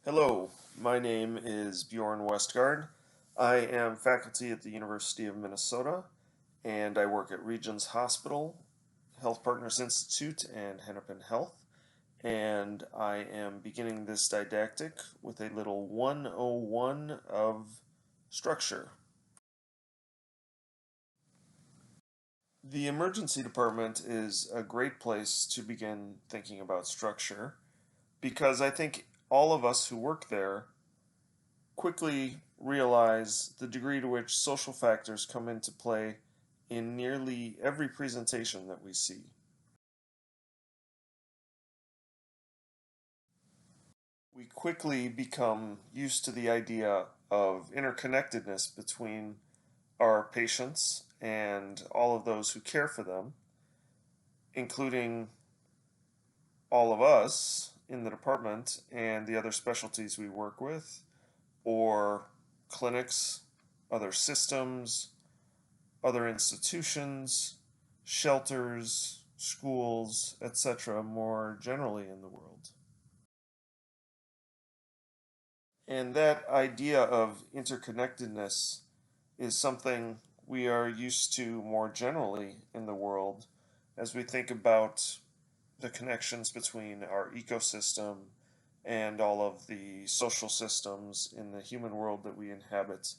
Hello, my name is Bjorn Westgard. I am faculty at the University of Minnesota, and I work at Regions Hospital, Health Partners Institute, and Hennepin Health. And I am beginning this didactic with a little 101 of structure. The emergency department is a great place to begin thinking about structure because I think all of us who work there quickly realize the degree to which social factors come into play in nearly every presentation that we see. We quickly become used to the idea of interconnectedness between our patients and all of those who care for them, including all of us in the department and the other specialties we work with, or clinics, other systems, other institutions, shelters, schools, etc., more generally in the world. And that idea of interconnectedness is something we are used to more generally in the world as we think about the connections between our ecosystem and all of the social systems in the human world that we inhabit,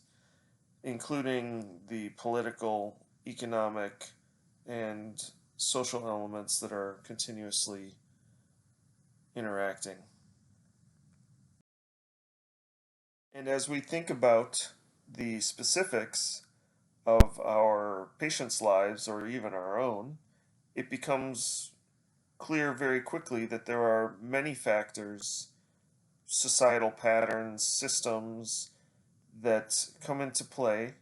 including the political, economic, and social elements that are continuously interacting. And as we think about the specifics of our patients' lives or even our own, it becomes clear very quickly that there are many factors, societal patterns, systems that come into play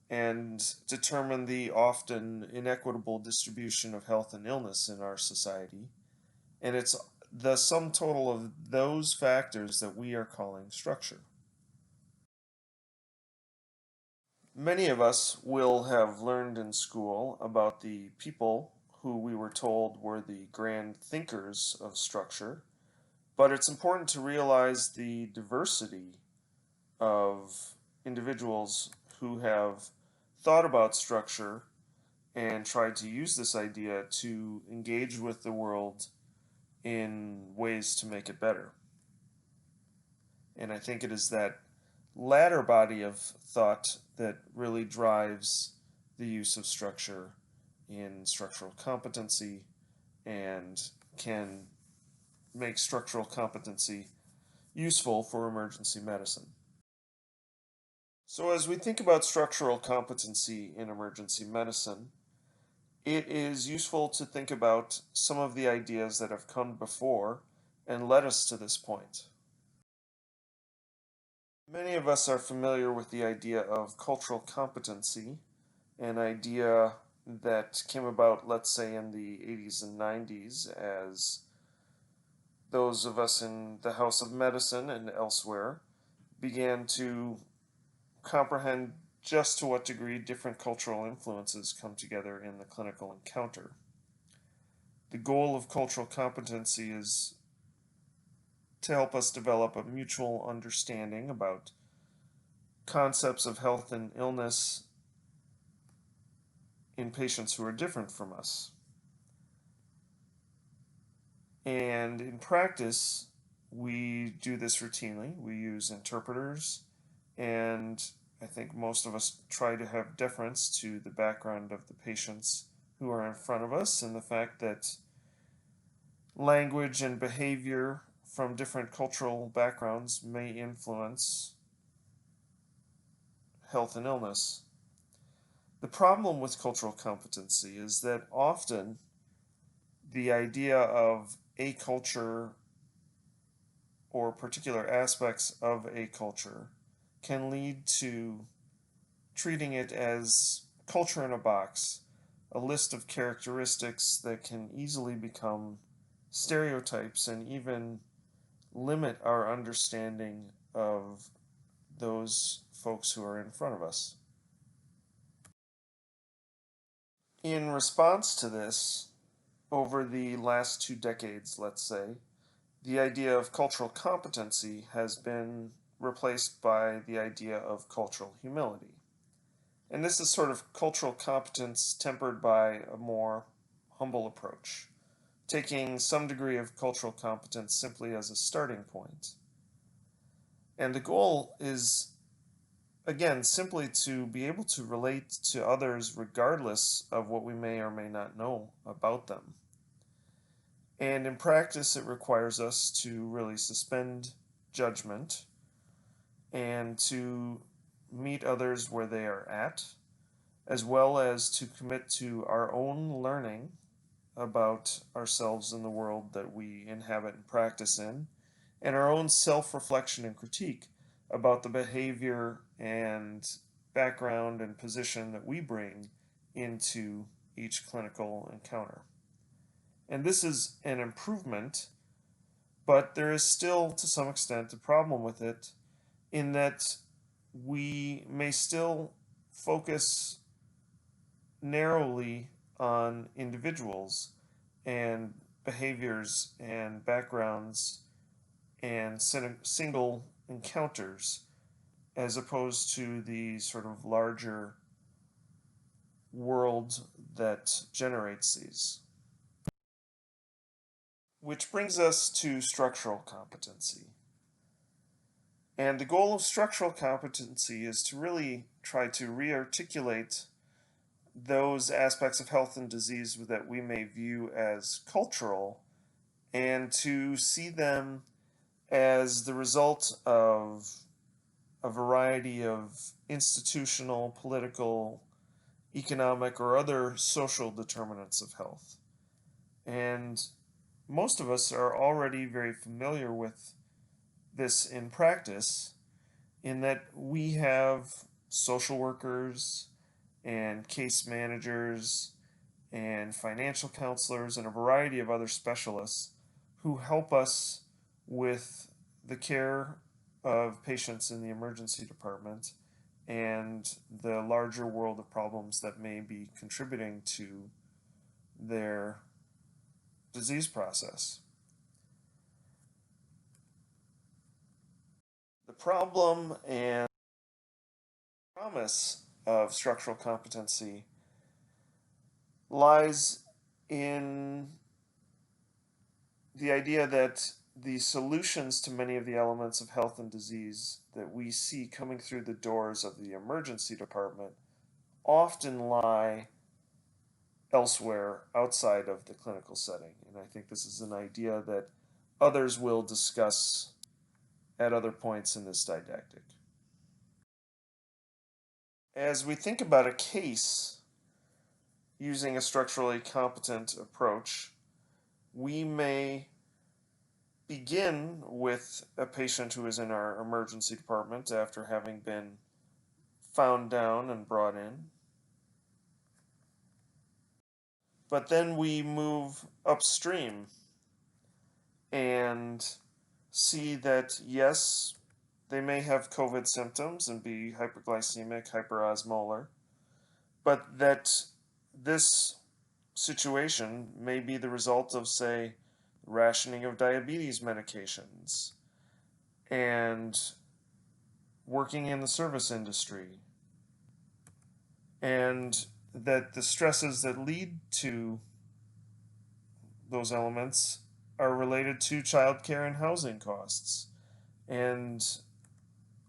and determine the often inequitable distribution of health and illness in our society. And it's the sum total of those factors that we are calling structure. Many of us will have learned in school about the people who we were told were the grand thinkers of structure, but it's important to realize the diversity of individuals who have thought about structure and tried to use this idea to engage with the world in ways to make it better. And I think it is that latter body of thought that really drives the use of structure in structural competency and can make structural competency useful for emergency medicine. So, as we think about structural competency in emergency medicine, it is useful to think about some of the ideas that have come before and led us to this point. Many of us are familiar with the idea of cultural competency, an idea that came about, let's say, in the 80s and 90s as those of us in the House of Medicine and elsewhere began to comprehend just to what degree different cultural influences come together in the clinical encounter. The goal of cultural competency is to help us develop a mutual understanding about concepts of health and illness in patients who are different from us. And in practice, we do this routinely. We use interpreters, and I think most of us try to have deference to the background of the patients who are in front of us and the fact that language and behavior from different cultural backgrounds may influence health and illness. The problem with cultural competency is that often the idea of a culture or particular aspects of a culture can lead to treating it as culture in a box, a list of characteristics that can easily become stereotypes and even limit our understanding of those folks who are in front of us. In response to this, over the last 2 decades, let's say, the idea of cultural competency has been replaced by the idea of cultural humility. And this is sort of cultural competence tempered by a more humble approach, taking some degree of cultural competence simply as a starting point. And the goal is, again, simply to be able to relate to others regardless of what we may or may not know about them. And in practice, it requires us to really suspend judgment and to meet others where they are at, as well as to commit to our own learning about ourselves and the world that we inhabit and practice in, and our own self-reflection and critique about the behavior and background and position that we bring into each clinical encounter. And this is an improvement, but there is still, to some extent, a problem with it in that we may still focus narrowly on individuals and behaviors and backgrounds and single encounters as opposed to the sort of larger world that generates these. Which brings us to structural competency. And the goal of structural competency is to really try to re-articulate those aspects of health and disease that we may view as cultural and to see them as the result of a variety of institutional, political, economic, or other social determinants of health. And most of us are already very familiar with this in practice, in that we have social workers and case managers and financial counselors and a variety of other specialists who help us with the care of patients in the emergency department and the larger world of problems that may be contributing to their disease process. The problem and promise of structural competency lies in the idea that the solutions to many of the elements of health and disease that we see coming through the doors of the emergency department often lie elsewhere outside of the clinical setting. And I think this is an idea that others will discuss at other points in this didactic. As we think about a case using a structurally competent approach, we may begin with a patient who is in our emergency department after having been found down and brought in. But then we move upstream and see that, yes, they may have COVID symptoms and be hyperglycemic, hyperosmolar, but that this situation may be the result of, say, rationing of diabetes medications and working in the service industry, and that the stresses that lead to those elements are related to childcare and housing costs, and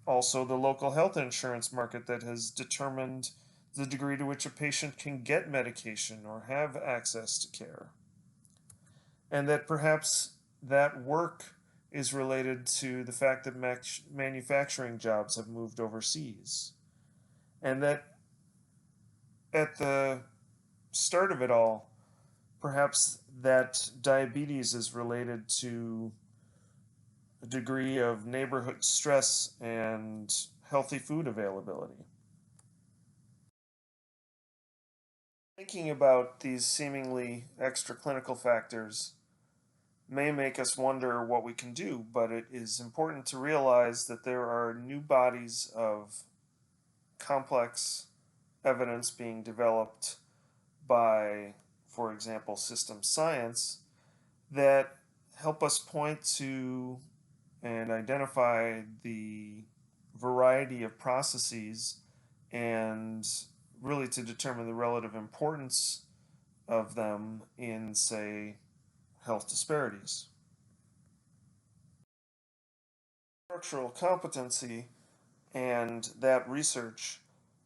also the local health insurance market that has determined the degree to which a patient can get medication or have access to care. And that perhaps that work is related to the fact that manufacturing jobs have moved overseas. And that at the start of it all, perhaps that diabetes is related to a degree of neighborhood stress and healthy food availability. Thinking about these seemingly extra clinical factors may make us wonder what we can do, but it is important to realize that there are new bodies of complex evidence being developed by, for example, systems science that help us point to and identify the variety of processes and really to determine the relative importance of them in, say, health disparities. Structural competency and that research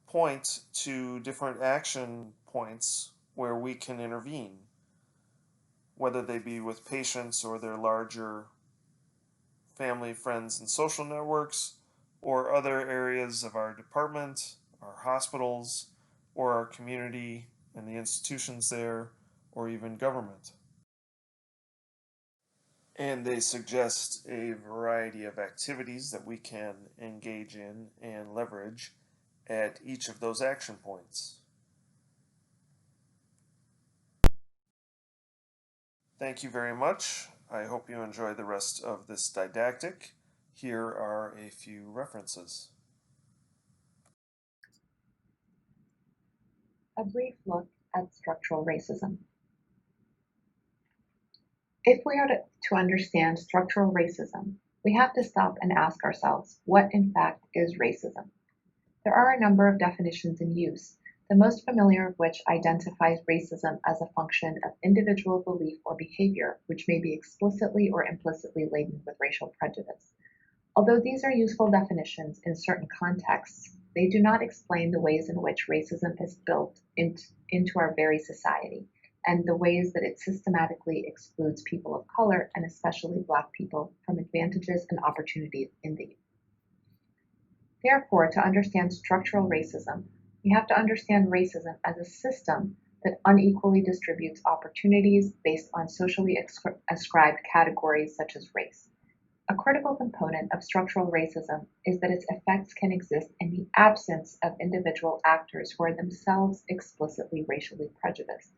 point to different action points where we can intervene, whether they be with patients or their larger family, friends, and social networks, or other areas of our department, our hospitals, or our community and the institutions there, or even government. And they suggest a variety of activities that we can engage in and leverage at each of those action points. Thank you very much. I hope you enjoy the rest of this didactic. Here are a few references. A brief look at structural racism. If we are to understand structural racism, we have to stop and ask ourselves, what in fact is racism? There are a number of definitions in use, the most familiar of which identifies racism as a function of individual belief or behavior, which may be explicitly or implicitly laden with racial prejudice. Although these are useful definitions in certain contexts, they do not explain the ways in which racism is built into our very society, and the ways that it systematically excludes people of color, and especially Black people, from advantages and opportunities in the youth. Therefore, to understand structural racism, we have to understand racism as a system that unequally distributes opportunities based on socially ascribed categories such as race. A critical component of structural racism is that its effects can exist in the absence of individual actors who are themselves explicitly racially prejudiced.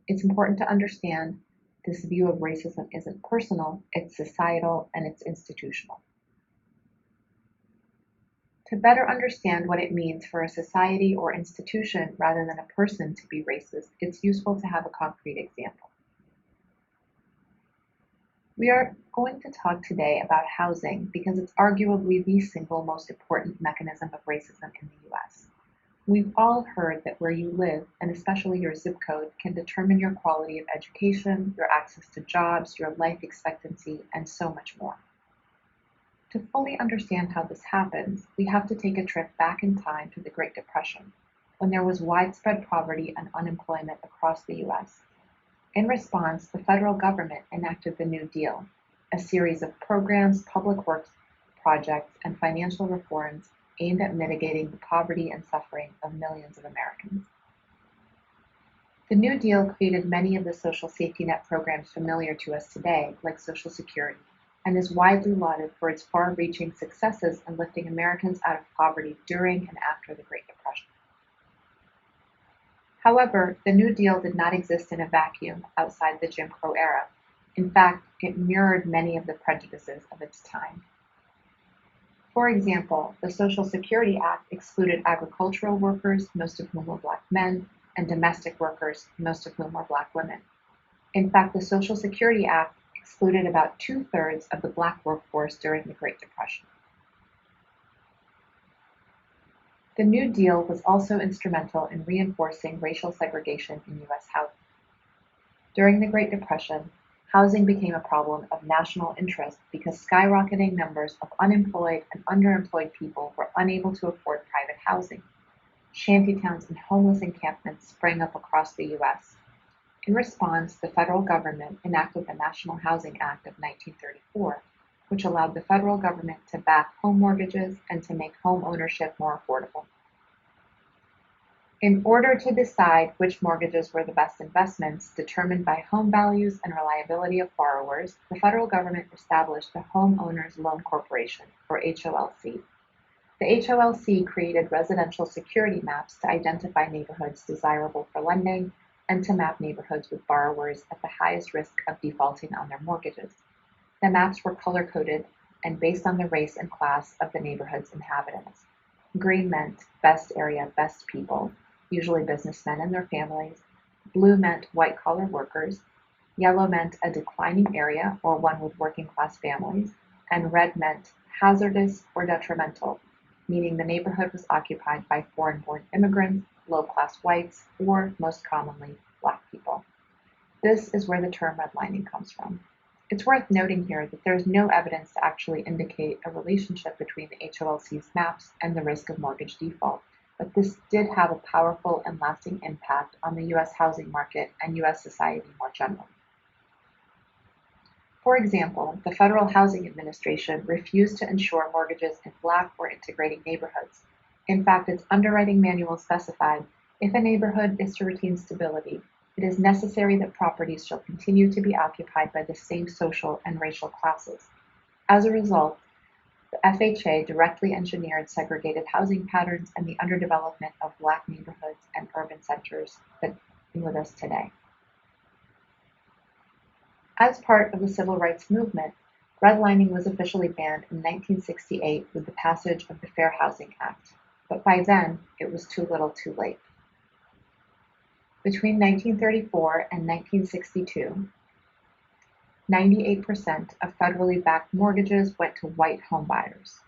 It's important to understand this view of racism isn't personal, it's societal, and it's institutional. To better understand what it means for a society or institution rather than a person to be racist, it's useful to have a concrete example. We are going to talk today about housing because it's arguably the single most important mechanism of racism in the US. We've all heard that where you live, and especially your zip code, can determine your quality of education, your access to jobs, your life expectancy, and so much more. To fully understand how this happens, we have to take a trip back in time to the Great Depression, when there was widespread poverty and unemployment across the US. In response, the federal government enacted the New Deal, a series of programs, public works projects, and financial reforms aimed at mitigating the poverty and suffering of millions of Americans. The New Deal created many of the social safety net programs familiar to us today, like Social Security, and is widely lauded for its far-reaching successes in lifting Americans out of poverty during and after the Great Depression. However, the New Deal did not exist in a vacuum outside the Jim Crow era. In fact, it mirrored many of the prejudices of its time. For example, the Social Security Act excluded agricultural workers, most of whom were Black men, and domestic workers, most of whom were Black women. In fact, the Social Security Act excluded about 2/3 of the Black workforce during the Great Depression. The New Deal was also instrumental in reinforcing racial segregation in US housing. During the Great Depression, housing became a problem of national interest because skyrocketing numbers of unemployed and underemployed people were unable to afford private housing. Shantytowns and homeless encampments sprang up across the US. In response, the federal government enacted the National Housing Act of 1934, which allowed the federal government to back home mortgages and to make home ownership more affordable. In order to decide which mortgages were the best investments, determined by home values and reliability of borrowers, the federal government established the Homeowners Loan Corporation, or HOLC. The HOLC created residential security maps to identify neighborhoods desirable for lending and to map neighborhoods with borrowers at the highest risk of defaulting on their mortgages. The maps were color-coded and based on the race and class of the neighborhood's inhabitants. Green meant best area, best people, usually businessmen and their families. Blue meant white-collar workers. Yellow meant a declining area or one with working class families, and red meant hazardous or detrimental, meaning the neighborhood was occupied by foreign-born immigrants, low-class whites, or, most commonly, Black people. This is where the term redlining comes from. It's worth noting here that there is no evidence to actually indicate a relationship between the HOLC's maps and the risk of mortgage default, but this did have a powerful and lasting impact on the US housing market and US society more generally. For example, the Federal Housing Administration refused to insure mortgages in Black or integrating neighborhoods. In fact, its underwriting manual specified, if a neighborhood is to retain stability, it is necessary that properties shall continue to be occupied by the same social and racial classes. As a result, the FHA directly engineered segregated housing patterns and the underdevelopment of Black neighborhoods and urban centers that are with us today. As part of the civil rights movement, redlining was officially banned in 1968 with the passage of the Fair Housing Act, but by then it was too little too late. Between 1934 and 1962, 98% of federally backed mortgages went to white homebuyers.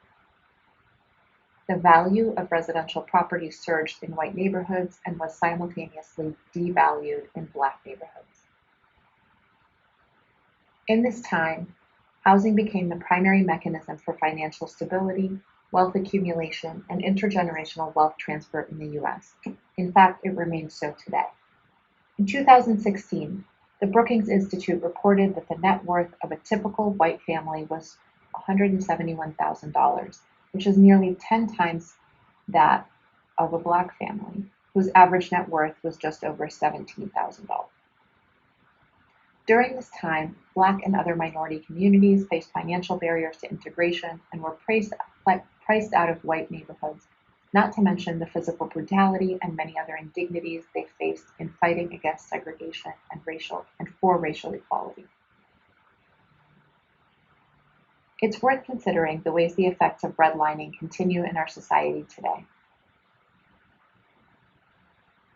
The value of residential property surged in white neighborhoods and was simultaneously devalued in Black neighborhoods. In this time, housing became the primary mechanism for financial stability, wealth accumulation, and intergenerational wealth transfer in the US. In fact, it remains so today. In 2016, the Brookings Institute reported that the net worth of a typical white family was $171,000, which is nearly 10 times that of a Black family, whose average net worth was just over $17,000. During this time, Black and other minority communities faced financial barriers to integration and were priced out of white neighborhoods, not to mention the physical brutality and many other indignities they faced in fighting against segregation and for racial equality. It's worth considering the ways the effects of redlining continue in our society today.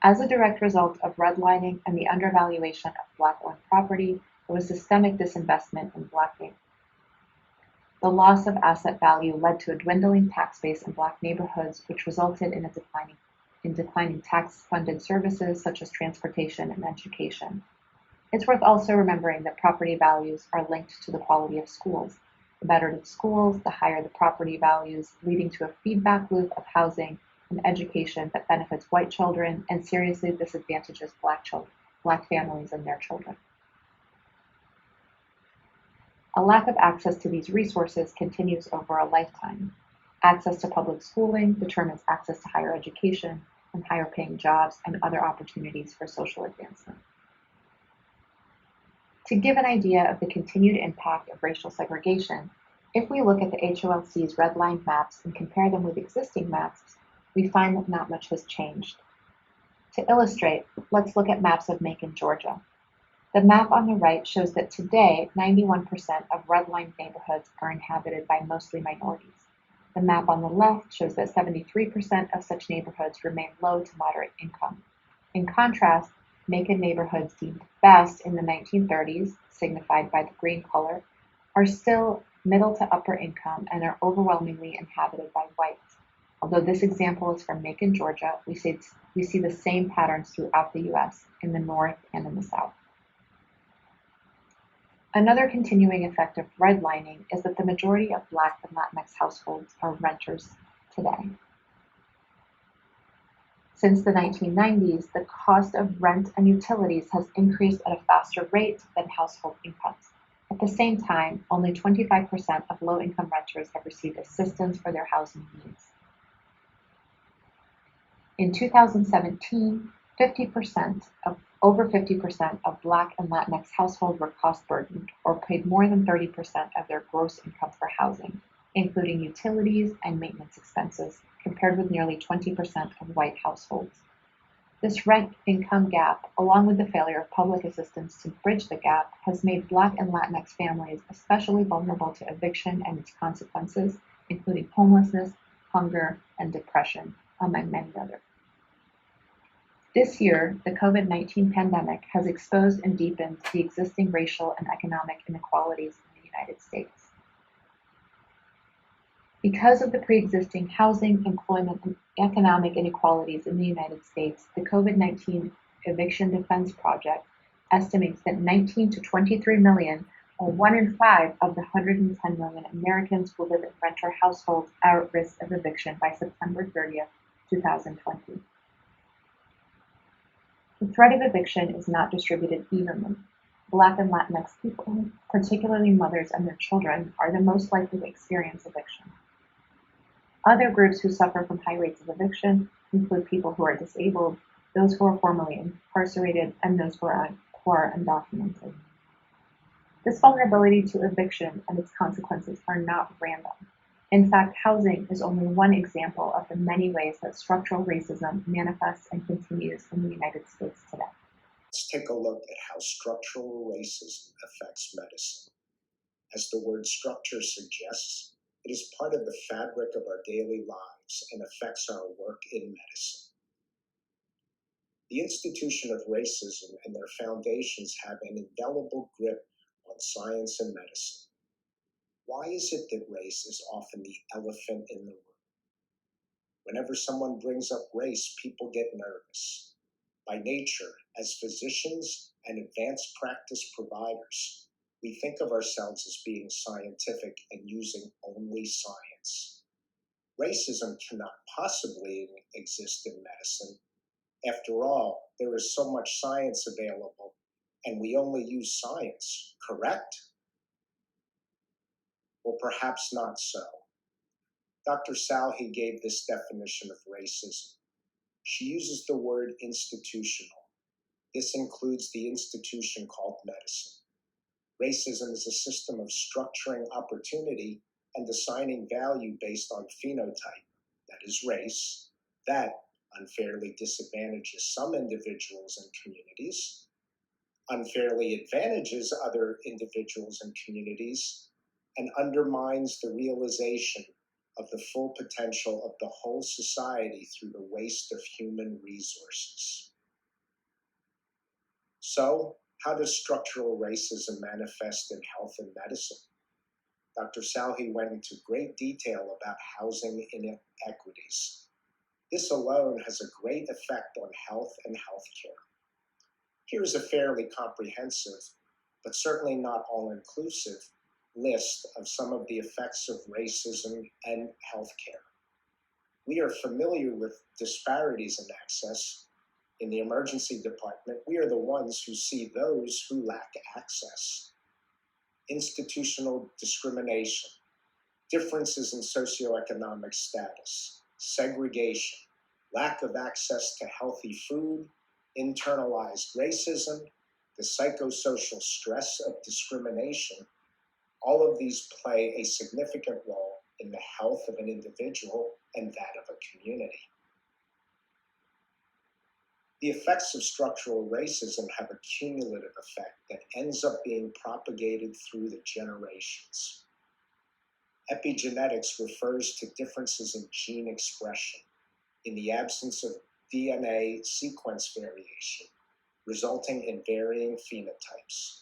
As a direct result of redlining and the undervaluation of Black-owned property, there was systemic disinvestment in Black neighborhoods. The loss of asset value led to a dwindling tax base in Black neighborhoods, which resulted in declining tax-funded services such as transportation and education. It's worth also remembering that property values are linked to the quality of schools. The better the schools, the higher the property values, leading to a feedback loop of housing and education that benefits white children and seriously disadvantages Black families and their children. A lack of access to these resources continues over a lifetime. Access to public schooling determines access to higher education and higher paying jobs and other opportunities for social advancement. To give an idea of the continued impact of racial segregation, if we look at the HOLC's redlined maps and compare them with existing maps, we find that not much has changed. To illustrate, let's look at maps of Macon, Georgia. The map on the right shows that today, 91% of redlined neighborhoods are inhabited by mostly minorities. The map on the left shows that 73% of such neighborhoods remain low to moderate income. In contrast, Macon neighborhoods deemed best in the 1930s, signified by the green color, are still middle to upper income and are overwhelmingly inhabited by whites. Although this example is from Macon, Georgia, we see the same patterns throughout the US, in the North and in the South. Another continuing effect of redlining is that the majority of Black and Latinx households are renters today. Since the 1990s, the cost of rent and utilities has increased at a faster rate than household incomes. At the same time, only 25% of low-income renters have received assistance for their housing needs. In 2017, over 50% of Black and Latinx households were cost-burdened or paid more than 30% of their gross income for housing, including utilities and maintenance expenses, compared with nearly 20% of white households. This rent-income gap, along with the failure of public assistance to bridge the gap, has made Black and Latinx families especially vulnerable to eviction and its consequences, including homelessness, hunger, and depression, among many others. This year, the COVID-19 pandemic has exposed and deepened the existing racial and economic inequalities in the United States. Because of the pre-existing housing, employment, and economic inequalities in the United States, the COVID-19 Eviction Defense Project estimates that 19 to 23 million, or 1 in 5 of the 110 million Americans will live in renter households are at risk of eviction by September 30th, 2020. The threat of eviction is not distributed evenly. Black and Latinx people, particularly mothers and their children, are the most likely to experience eviction. Other groups who suffer from high rates of eviction include people who are disabled, those who are formerly incarcerated, and those who are undocumented. This vulnerability to eviction and its consequences are not random. In fact, housing is only one example of the many ways that structural racism manifests and continues in the United States today. Let's take a look at how structural racism affects medicine. As the word structure suggests, it is part of the fabric of our daily lives and affects our work in medicine. The institution of racism and their foundations have an indelible grip on science and medicine. Why is it that race is often the elephant in the room? Whenever someone brings up race, people get nervous. By nature, as physicians and advanced practice providers, we think of ourselves as being scientific and using only science. Racism cannot possibly exist in medicine. After all, there is so much science available, and we only use science, correct? Well, perhaps not so. Dr. Salhi gave this definition of racism. She uses the word institutional. This includes the institution called medicine. Racism is a system of structuring opportunity and assigning value based on phenotype, that is race, that unfairly disadvantages some individuals and communities, unfairly advantages other individuals and communities, and undermines the realization of the full potential of the whole society through the waste of human resources. So, how does structural racism manifest in health and medicine? Dr. Salhi went into great detail about housing inequities. This alone has a great effect on health and healthcare. Here is a fairly comprehensive, but certainly not all-inclusive, list of some of the effects of racism and healthcare. We are familiar with disparities in access. In the emergency department, we are the ones who see those who lack access. Institutional discrimination, differences in socioeconomic status, segregation, lack of access to healthy food, internalized racism, the psychosocial stress of discrimination, all of these play a significant role in the health of an individual and that of a community. The effects of structural racism have a cumulative effect that ends up being propagated through the generations. Epigenetics refers to differences in gene expression in the absence of DNA sequence variation, resulting in varying phenotypes.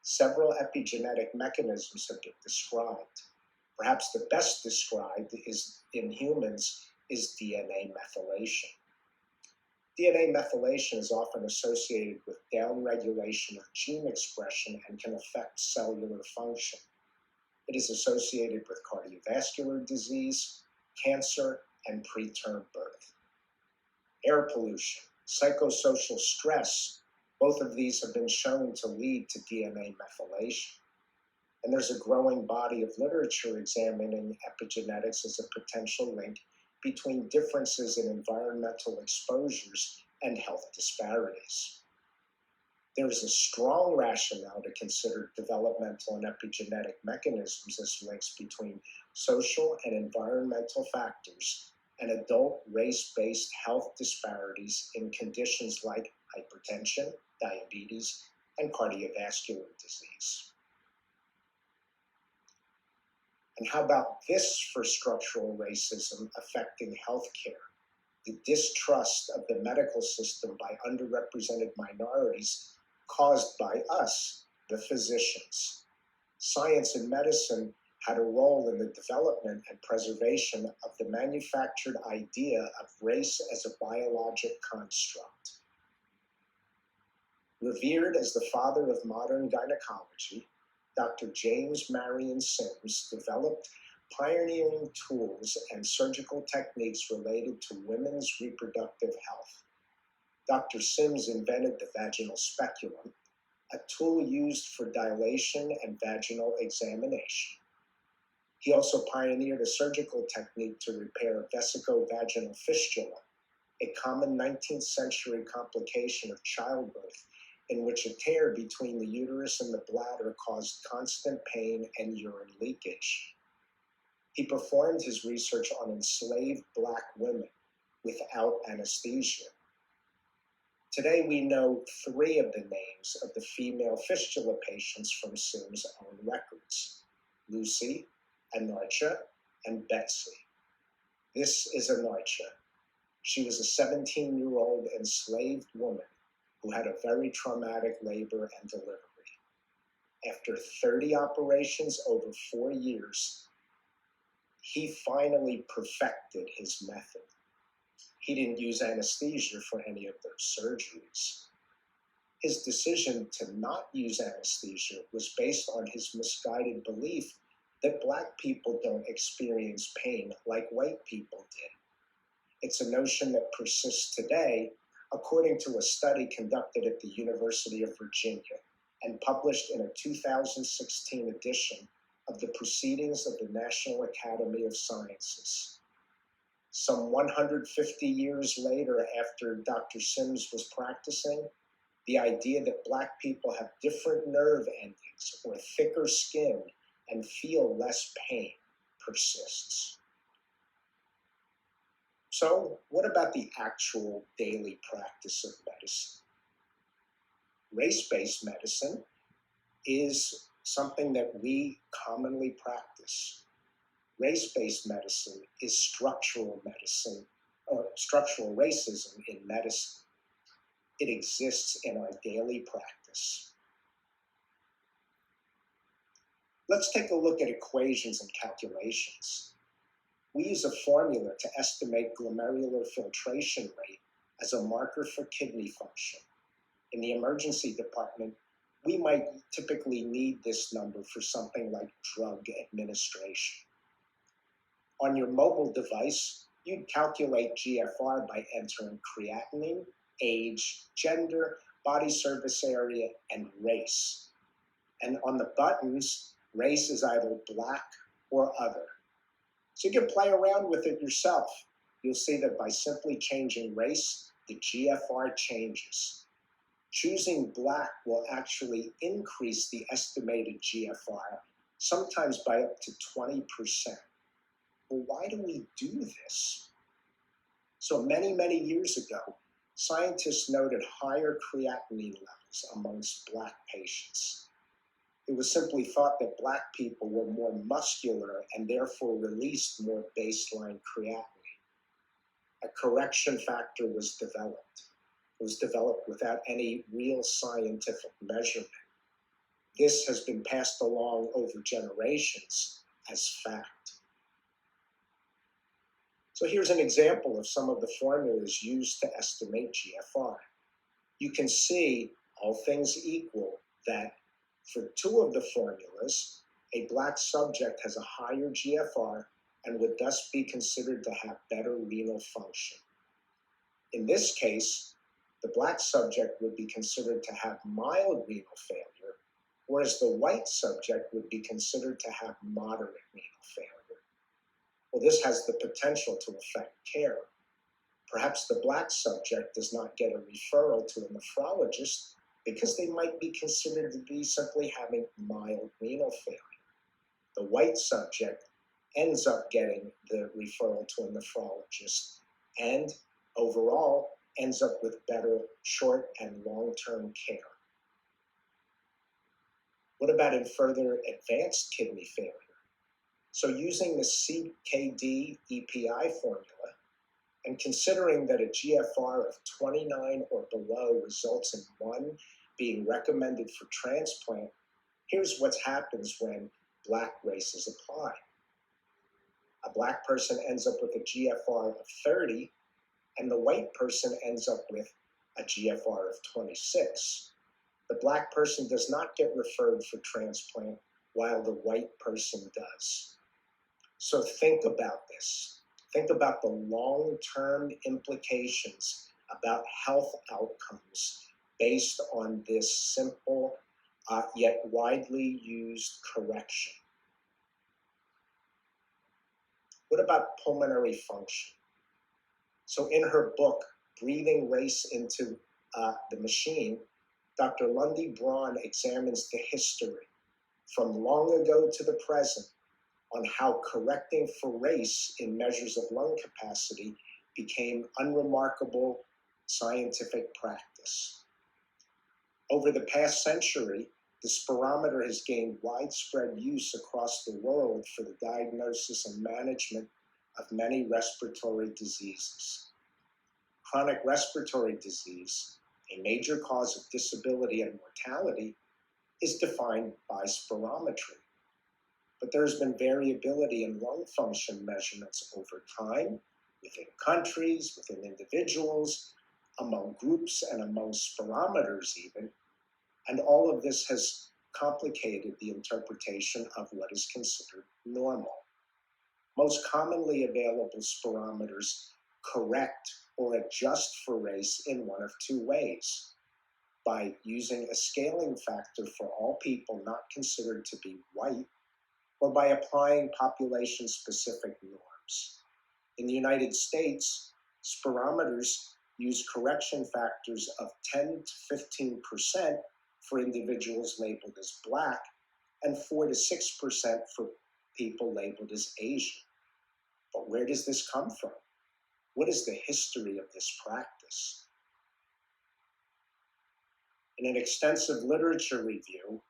Several epigenetic mechanisms have been described. Perhaps the best described in humans is DNA methylation. DNA methylation is often associated with downregulation of gene expression and can affect cellular function. It is associated with cardiovascular disease, cancer, and preterm birth. Air pollution, psychosocial stress, both of these have been shown to lead to DNA methylation. And there's a growing body of literature examining epigenetics as a potential link between differences in environmental exposures and health disparities. There is a strong rationale to consider developmental and epigenetic mechanisms as links between social and environmental factors and adult race-based health disparities in conditions like hypertension, diabetes, and cardiovascular disease. And how about this for structural racism affecting healthcare? the distrust of the medical system by underrepresented minorities caused by us, the physicians. Science and medicine had a role in the development and preservation of the manufactured idea of race as a biologic construct. Revered as the father of modern gynecology, Dr. James Marion Sims developed pioneering tools and surgical techniques related to women's reproductive health. Dr. Sims invented the vaginal speculum, a tool used for dilation and vaginal examination. He also pioneered a surgical technique to repair vesicovaginal fistula, a common 19th century complication of childbirth in which a tear between the uterus and the bladder caused constant pain and urine leakage. He performed his research on enslaved Black women without anesthesia. Today we know 3 of the names of the female fistula patients from Sims' own records: Lucy, Anarcha, and Betsy. This is Anarcha. She was a 17-year-old enslaved woman who had a very traumatic labor and delivery. After 30 operations over 4 years, he finally perfected his method. He didn't use anesthesia for any of those surgeries. His decision to not use anesthesia was based on his misguided belief that Black people don't experience pain like white people did. It's a notion that persists today, according to a study conducted at the University of Virginia and published in a 2016 edition of the Proceedings of the National Academy of Sciences. Some 150 years later, after Dr. Sims was practicing, the idea that Black people have different nerve endings or thicker skin and feel less pain persists. So, what about the actual daily practice of medicine? Race-based medicine is something that we commonly practice. Race-based medicine is structural medicine, or structural racism in medicine. It exists in our daily practice. Let's take a look at equations and calculations. We use a formula to estimate glomerular filtration rate as a marker for kidney function. In the emergency department, we might typically need this number for something like drug administration. On your mobile device, you'd calculate GFR by entering creatinine, age, gender, body surface area, and race. And on the buttons, race is either Black or other. So you can play around with it yourself. You'll see that by simply changing race, the GFR changes. Choosing Black will actually increase the estimated GFR, sometimes by up to 20%. Well, why do we do this? So many years ago, scientists noted higher creatinine levels amongst Black patients. It was simply thought that Black people were more muscular and therefore released more baseline creatinine. A correction factor was developed. It was developed without any real scientific measurement. This has been passed along over generations as fact. So here's an example of some of the formulas used to estimate GFR. You can see, all things equal, that for 2 of the formulas, a Black subject has a higher GFR and would thus be considered to have better renal function. In this case, the Black subject would be considered to have mild renal failure, whereas the white subject would be considered to have moderate renal failure. Well, this has the potential to affect care. Perhaps the Black subject does not get a referral to a nephrologist because they might be considered to be simply having mild renal failure. The white subject ends up getting the referral to a nephrologist and overall ends up with better short and long-term care. What about in further advanced kidney failure? So using the CKD EPI formula, And considering that a GFR of 29 or below results in one being recommended for transplant, here's what happens when Black race is applied. A Black person ends up with a GFR of 30, and the white person ends up with a GFR of 26. The Black person does not get referred for transplant, while the white person does. So think about this. Think about the long-term implications about health outcomes based on this simple yet widely used correction. What about pulmonary function? So in her book, Breathing Race into the Machine, Dr. Lundy Braun examines the history from long ago to the present on how correcting for race in measures of lung capacity became unremarkable scientific practice. Over the past century, the spirometer has gained widespread use across the world for the diagnosis and management of many respiratory diseases. Chronic respiratory disease, a major cause of disability and mortality, is defined by spirometry. But there's been variability in lung function measurements over time, within countries, within individuals, among groups, and among spirometers even. And all of this has complicated the interpretation of what is considered normal. Most commonly available spirometers correct or adjust for race in one of two ways: by using a scaling factor for all people not considered to be white, or by applying population-specific norms. In the United States, spirometers use correction factors of 10 to 15% for individuals labeled as Black and 4 to 6% for people labeled as Asian. But where does this come from? What is the history of this practice? In an extensive literature review,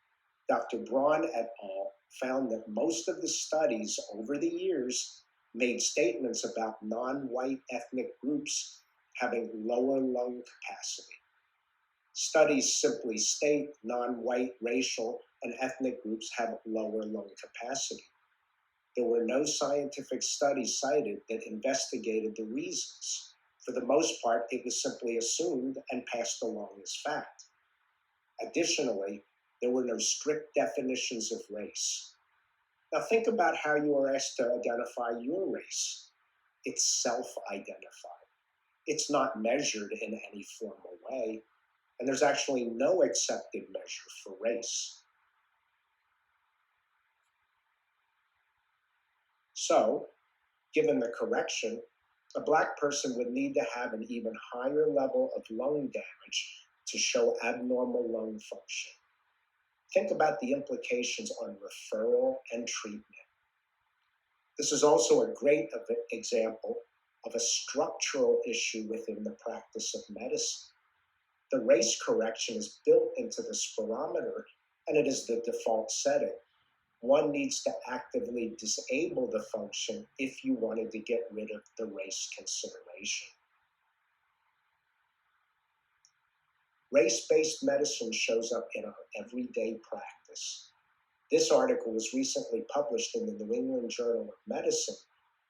Dr. Braun et al. Found that most of the studies over the years made statements about non-white ethnic groups having lower lung capacity. Studies simply state non-white racial and ethnic groups have lower lung capacity. There were no scientific studies cited that investigated the reasons. For the most part, it was simply assumed and passed along as fact. Additionally, there were no strict definitions of race. Now think about how you are asked to identify your race. It's self-identified. It's not measured in any formal way, and there's actually no accepted measure for race. So, given the correction, a Black person would need to have an even higher level of lung damage to show abnormal lung function. Think about the implications on referral and treatment. This is also a great example of a structural issue within the practice of medicine. The race correction is built into the spirometer, and it is the default setting. One needs to actively disable the function if you wanted to get rid of the race consideration. Race-based medicine shows up in our everyday practice. This article was recently published in the New England Journal of Medicine,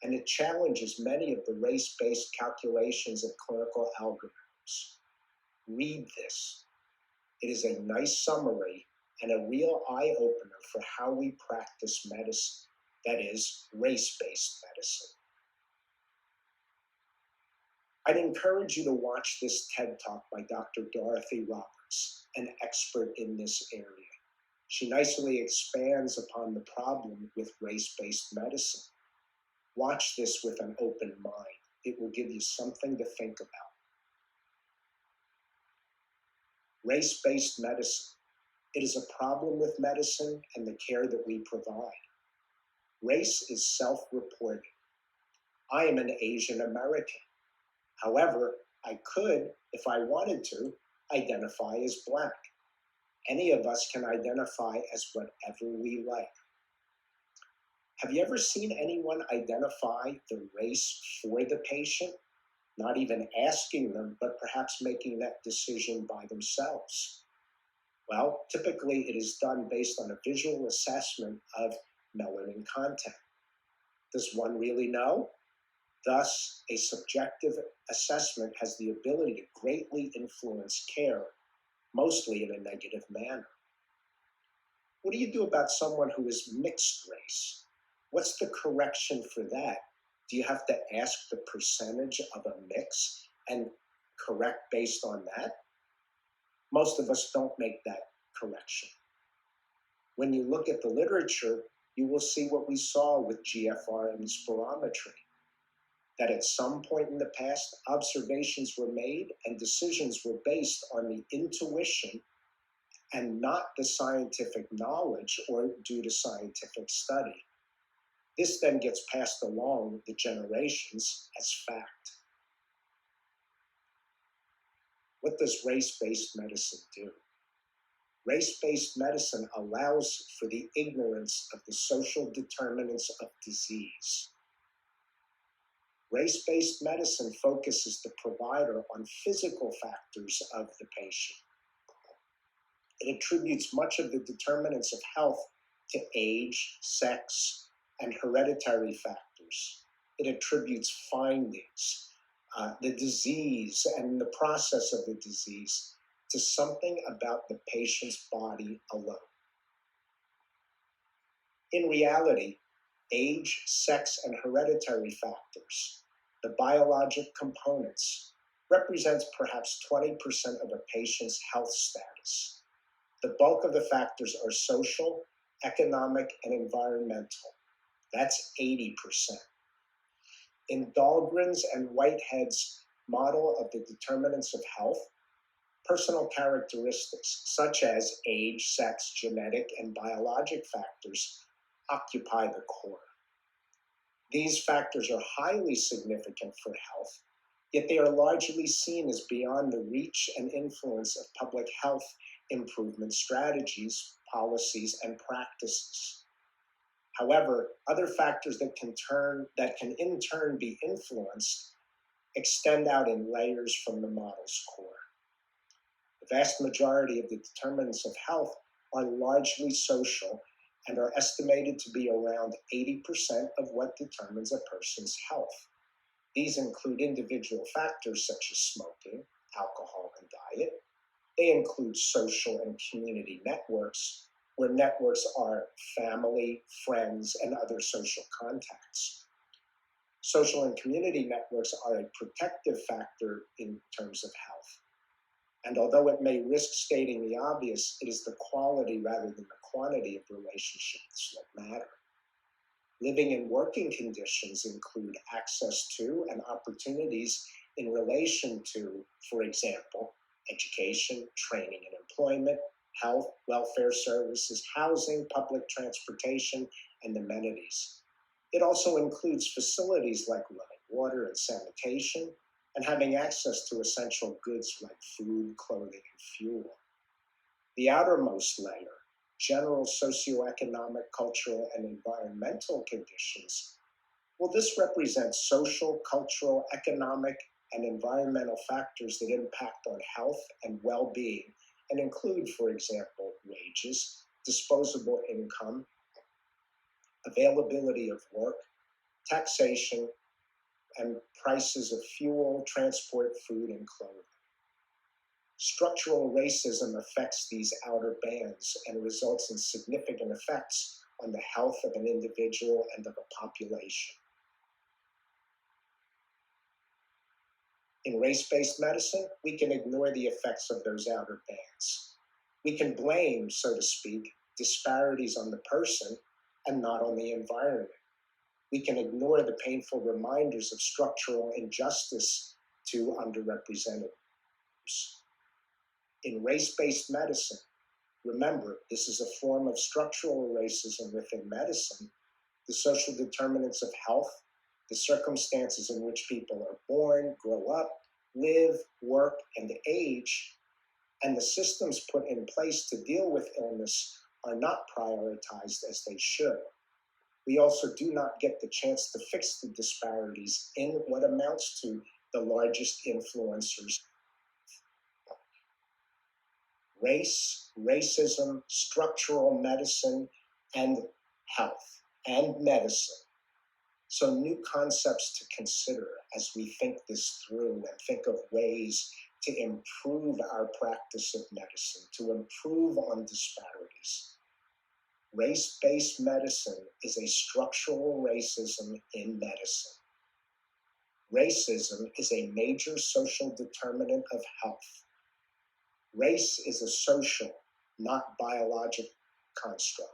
and it challenges many of the race-based calculations and clinical algorithms. Read this. It is a nice summary and a real eye-opener for how we practice medicine, that is, race-based medicine. I'd encourage you to watch this TED Talk by Dr. Dorothy Roberts, an expert in this area. She nicely expands upon the problem with race-based medicine. Watch this with an open mind. It will give you something to think about. Race-based medicine. It is a problem with medicine and the care that we provide. Race is self-reported. I am an Asian American. However, I could, if I wanted to, identify as Black. Any of us can identify as whatever we like. Have you ever seen anyone identify the race for the patient? not even asking them, but perhaps making that decision by themselves? Well, typically it is done based on a visual assessment of melanin content. Does one really know? Thus, a subjective assessment has the ability to greatly influence care, mostly in a negative manner. What do you do about someone who is mixed race? What's the correction for that? Do you have to ask the percentage of a mix and correct based on that? Most of us don't make that correction. When you look at the literature, you will see what we saw with GFR and spirometry, that at some point in the past, observations were made and decisions were based on the intuition and not the scientific knowledge or due to scientific study. This then gets passed along the generations as fact. What does race-based medicine do? Race-based medicine allows for the ignorance of the social determinants of disease. Race-based medicine focuses the provider on physical factors of the patient. It attributes much of the determinants of health to age, sex, and hereditary factors. It attributes findings, the disease and the process of the disease to something about the patient's body alone. In reality, age, sex, and hereditary factors, the biologic components, represents perhaps 20% of a patient's health status. The bulk of the factors are social, economic, and environmental. That's 80%. In Dahlgren's and Whitehead's model of the determinants of health, personal characteristics such as age, sex, genetic, and biologic factors occupy the core. These factors are highly significant for health, yet they are largely seen as beyond the reach and influence of public health improvement strategies, policies, and practices. However, other factors that can in turn be influenced extend out in layers from the model's core. The vast majority of the determinants of health are largely social and are estimated to be around 80% of what determines a person's health. These include individual factors such as smoking, alcohol, and diet. They include social and community networks, where networks are family, friends, and other social contacts. Social and community networks are a protective factor in terms of health. And although it may risk stating the obvious, it is the quality rather than the quantity of relationships that matter. Living and working conditions include access to and opportunities in relation to, for example, education, training and employment, health, welfare services, housing, public transportation, and amenities. It also includes facilities like running water and sanitation, and having access to essential goods like food, clothing, and fuel. The outermost layer, general socioeconomic, cultural, and environmental conditions, well, this represents social, cultural, economic, and environmental factors that impact on health and well-being and include, for example, wages, disposable income, availability of work, taxation, and prices of fuel, transport, food, and clothing. Structural racism affects these outer bands and results in significant effects on the health of an individual and of a population. In race-based medicine, we can ignore the effects of those outer bands. We can blame, so to speak, disparities on the person and not on the environment. We can ignore the painful reminders of structural injustice to underrepresented groups. In race-based medicine, remember, this is a form of structural racism within medicine. The social determinants of health, the circumstances in which people are born, grow up, live, work, and age, and the systems put in place to deal with illness are not prioritized as they should. We also do not get the chance to fix the disparities in what amounts to the largest influencers. Race, racism, structural medicine, and health, and medicine. So new concepts to consider as we think this through and think of ways to improve our practice of medicine, to improve on disparities. Race-based medicine is a structural racism in medicine. Racism is a major social determinant of health. Race is a social, not biologic construct.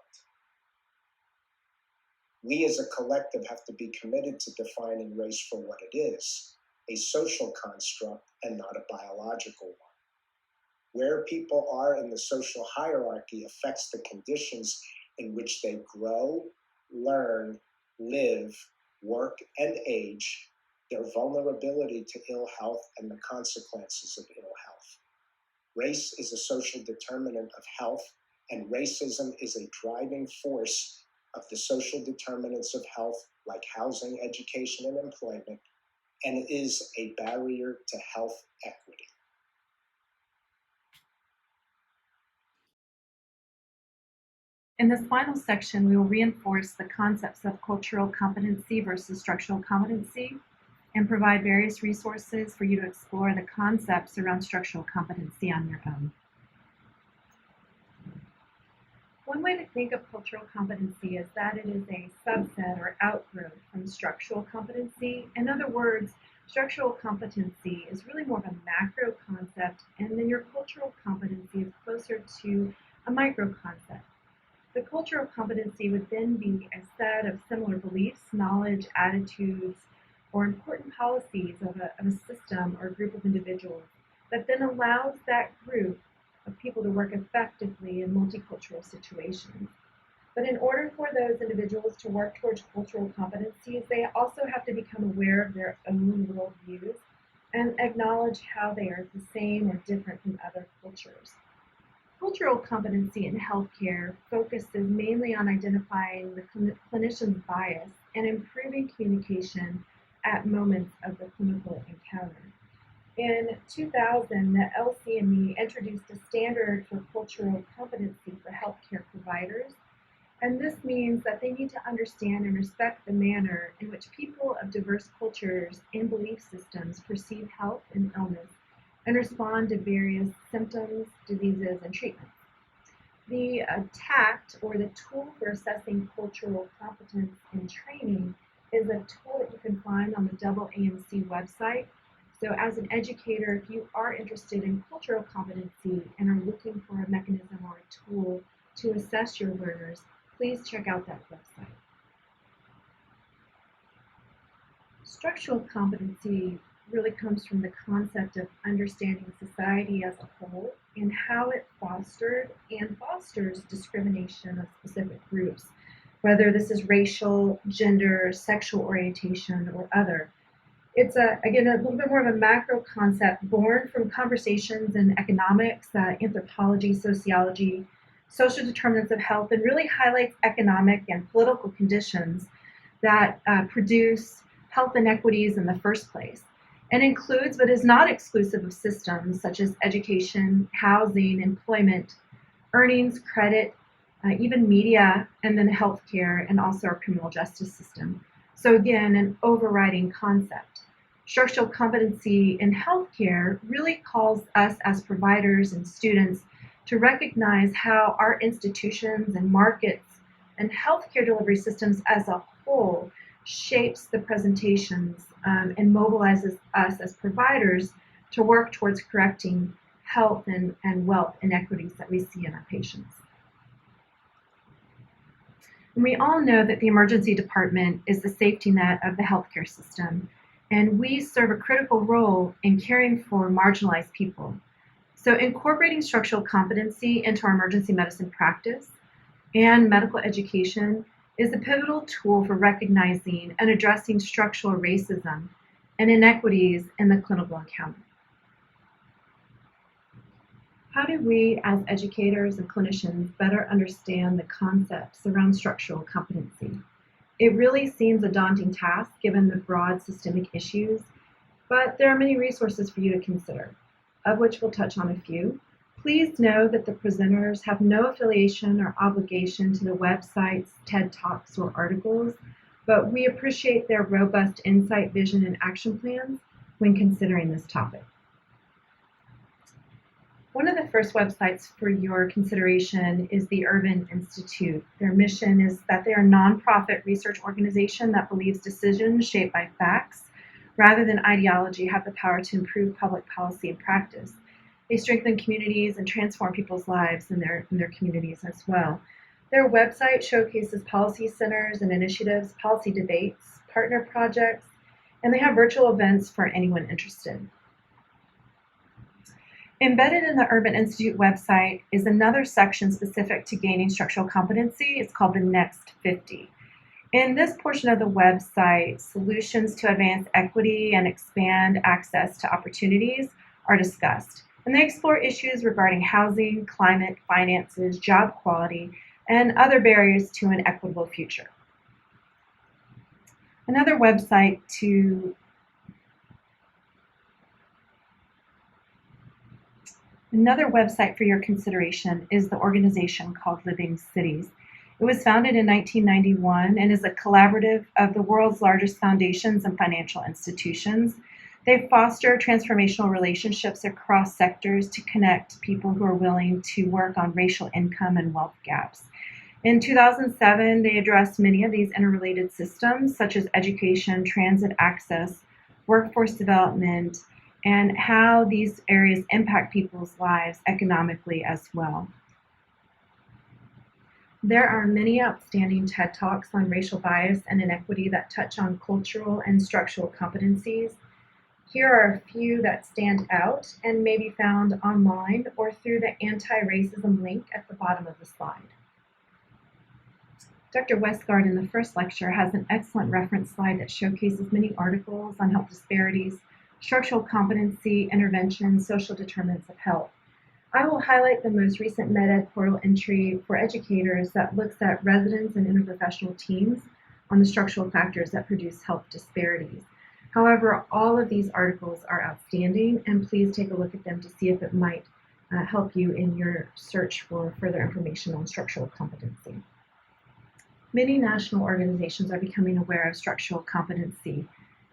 We as a collective have to be committed to defining race for what it is, a social construct and not a biological one. Where people are in the social hierarchy affects the conditions in which they grow, learn, live, work, and age, their vulnerability to ill health and the consequences of ill health. Race is a social determinant of health, and racism is a driving force of the social determinants of health, like housing, education, and employment, and it is a barrier to health equity. In this final section, we will reinforce the concepts of cultural competency versus structural competency and provide various resources for you to explore the concepts around structural competency on your own. One way to think of cultural competency is that it is a subset or outgrowth from structural competency. In other words, structural competency is really more of a macro concept, and then your cultural competency is closer to a micro concept. The cultural competency would then be a set of similar beliefs, knowledge, attitudes, or important policies of a system or group of individuals that then allows that group of people to work effectively in multicultural situations. But in order for those individuals to work towards cultural competencies, they also have to become aware of their own worldviews and acknowledge how they are the same or different from other cultures. Cultural competency in healthcare focuses mainly on identifying the clinician's bias and improving communication at moments of the clinical encounter. In 2000, the LCME introduced a standard for cultural competency for healthcare providers, and this means that they need to understand and respect the manner in which people of diverse cultures and belief systems perceive health and illness and respond to various symptoms, diseases, and treatments. The TACT, or the tool for assessing cultural competence and training, is a tool that you can find on the AAMC website. So as an educator, if you are interested in cultural competency and are looking for a mechanism or a tool to assess your learners, please check out that website. Structural competency really comes from the concept of understanding society as a whole and how it fostered and fosters discrimination of specific groups, whether this is racial, gender, sexual orientation, or other. It's, again, a little bit more of a macro concept born from conversations in economics, anthropology, sociology, social determinants of health, and really highlights economic and political conditions that produce health inequities in the first place, and includes but is not exclusive of systems such as education, housing, employment, earnings, credit, even media, and then healthcare, and also our criminal justice system. So again, an overriding concept. Structural competency in healthcare really calls us as providers and students to recognize how our institutions and markets and healthcare delivery systems as a whole shapes the presentations and mobilizes us as providers to work towards correcting health and wealth inequities that we see in our patients. And we all know that the emergency department is the safety net of the healthcare system, and we serve a critical role in caring for marginalized people. So incorporating structural competency into our emergency medicine practice and medical education is a pivotal tool for recognizing and addressing structural racism and inequities in the clinical encounter. How do we, as educators and clinicians, better understand the concepts around structural competency? It really seems a daunting task given the broad systemic issues but there are many resources for you to consider, of which we'll touch on a few. Please know that the presenters have no affiliation or obligation to the websites, TED Talks, or articles, but we appreciate their robust insight, vision, and action plans when considering this topic. One of the first websites for your consideration is the Urban Institute. Their mission is that they are a nonprofit research organization that believes decisions shaped by facts rather than ideology have the power to improve public policy and practice. They strengthen communities and transform people's lives in their communities as well. Their website showcases policy centers and initiatives, policy debates, partner projects, and they have virtual events for anyone interested. Embedded in the Urban Institute website is another section specific to gaining structural competency. It's called the Next 50. In this portion of the website, solutions to advance equity and expand access to opportunities are discussed. And they explore issues regarding housing, climate, finances, job quality, and other barriers to an equitable future. Another website for your consideration is the organization called Living Cities. It was founded in 1991 and is a collaborative of the world's largest foundations and financial institutions. They foster transformational relationships across sectors to connect people who are willing to work on racial income and wealth gaps. In 2007, they addressed many of these interrelated systems, such as education, transit access, workforce development, and how these areas impact people's lives economically as well. There are many outstanding TED Talks on racial bias and inequity that touch on cultural and structural competencies. Here are a few that stand out and may be found online or through the anti-racism link at the bottom of the slide. Dr. Westgard in the first lecture has an excellent reference slide that showcases many articles on health disparities, structural competency, intervention, social determinants of health. I will highlight the most recent MedEd portal entry for educators that looks at residents and interprofessional teams on the structural factors that produce health disparities. However, all of these articles are outstanding, and please take a look at them to see if it might help you in your search for further information on structural competency. Many national organizations are becoming aware of structural competency.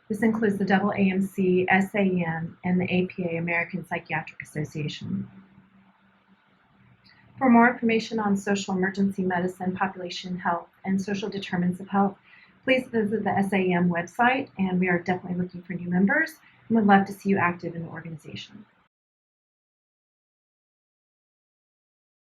This includes the AAMC, SAM, and the APA, American Psychiatric Association. For more information on social emergency medicine, population health, and social determinants of health, please visit the SAM website, and we are definitely looking for new members and would love to see you active in the organization.